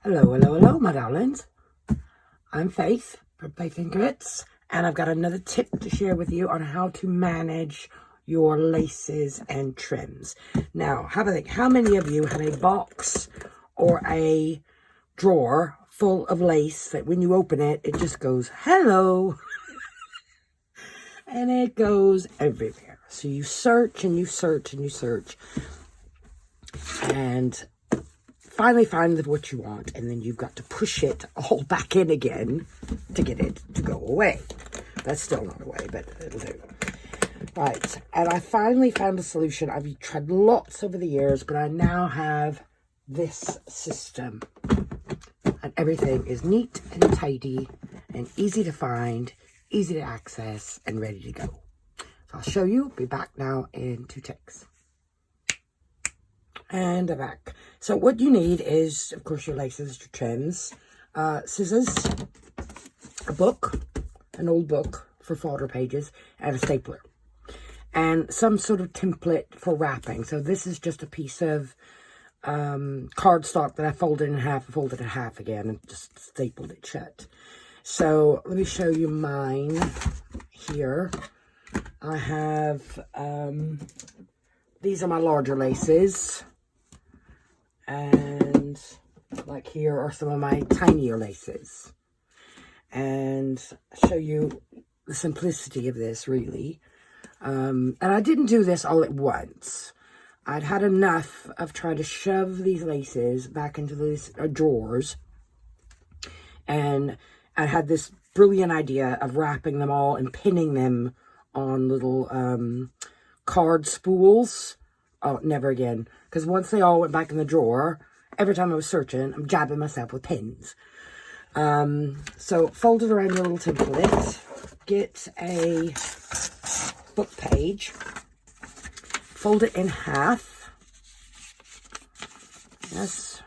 Hello, my darlings. I'm Faith from Faith and Grits, and I've got another tip to share with you on how to manage your laces and trims. Now, have a think. How many of you have a box or a drawer full of lace that when you open it, it just goes, hello, and it goes everywhere. So you search and you search and you search, and finally find what you want, and then you've got to push it all back in again to get it to go away. That's still not away, but it'll do. Right, and I finally found a solution. I've tried lots over the years, but I now have this system. And everything is neat and tidy and easy to find, easy to access, and ready to go. So I'll show you. Be back now in 2 ticks. And I'm back. So what you need is, of course, your laces, your trims, scissors, a book, an old book for fodder pages, and a stapler. And some sort of template for wrapping. So this is just a piece of cardstock that I folded in half again, and just stapled it shut. So let me show you mine here. I have, these are my larger laces. And like here are some of my tinier laces. And I'll show you the simplicity of this, really. And I didn't do this all at once. I'd had enough of trying to shove these laces back into these drawers. And I had this brilliant idea of wrapping them all and pinning them on little card spools. Oh, never again. Because once they all went back in the drawer, every time I was searching, I'm jabbing myself with pins. So fold it around your little template. Get a book page. Fold it in half. Yes.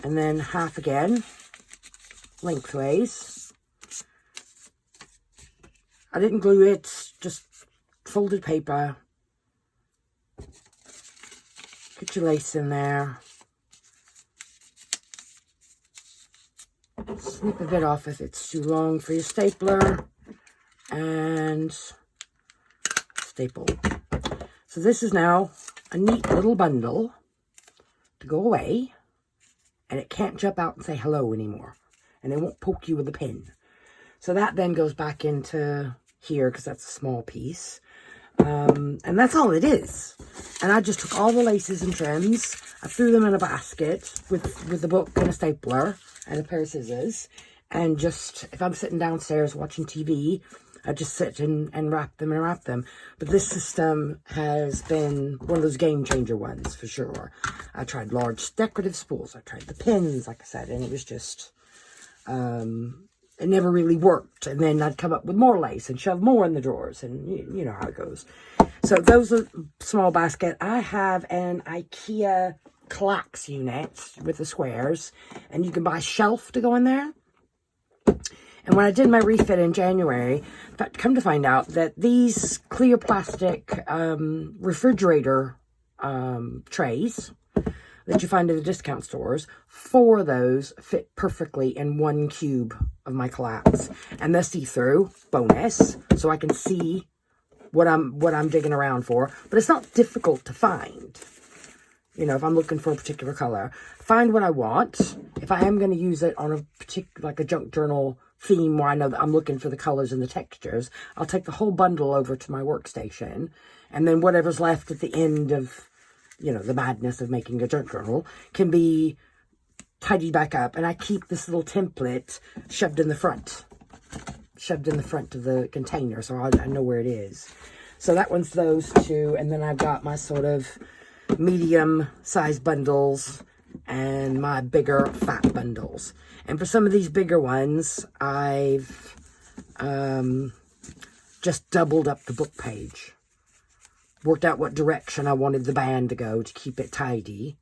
And then half again. Lengthways. I didn't glue it. Just folded paper. Get your lace in there. Snip a bit off if it's too long for your stapler. And staple. So this is now a neat little bundle to go away. And it can't jump out and say hello anymore. And it won't poke you with a pin. So that then goes back into here because that's a small piece. And that's all it is. And I just took all the laces and trims, I threw them in a basket with the book and a stapler and a pair of scissors, and just, if I'm sitting downstairs watching TV, I just sit and wrap them. But this system has been one of those game changer ones for sure. I tried large decorative spools, I tried the pins, like I said, and it was just, it never really worked. And then I'd come up with more lace and shove more in the drawers, and you know how it goes. So those are small basket. I have an IKEA Clax unit with the squares, and you can buy a shelf to go in there. And when I did my refit in January, come to find out that these clear plastic refrigerator trays that you find in the discount stores, 4 of those fit perfectly in 1 cube of my Clax. And they're see-through, bonus, so I can see what I'm digging around for. But it's not difficult to find. You know, if I'm looking for a particular color, find what I want. If I am going to use it on a particular, like a junk journal theme where I know that I'm looking for the colors and the textures, I'll take the whole bundle over to my workstation. And then whatever's left at the end of, you know, the madness of making a junk journal can be tidied back up. And I keep this little template shoved in the front of the container, so I know where it is. So that one's those 2, and then I've got my sort of medium size bundles and my bigger fat bundles. And for some of these bigger ones, I've just doubled up the book page. Worked out what direction I wanted the band to go to keep it tidy,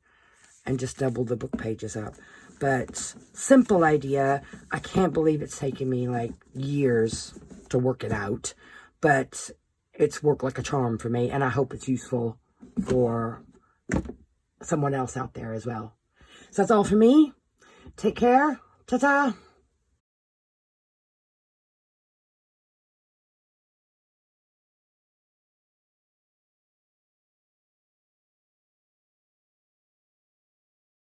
and just doubled the book pages up. But simple idea. I can't believe it's taken me like years to work it out, but it's worked like a charm for me, and I hope it's useful for someone else out there as well. So that's all for me. Take care. Ta-ta.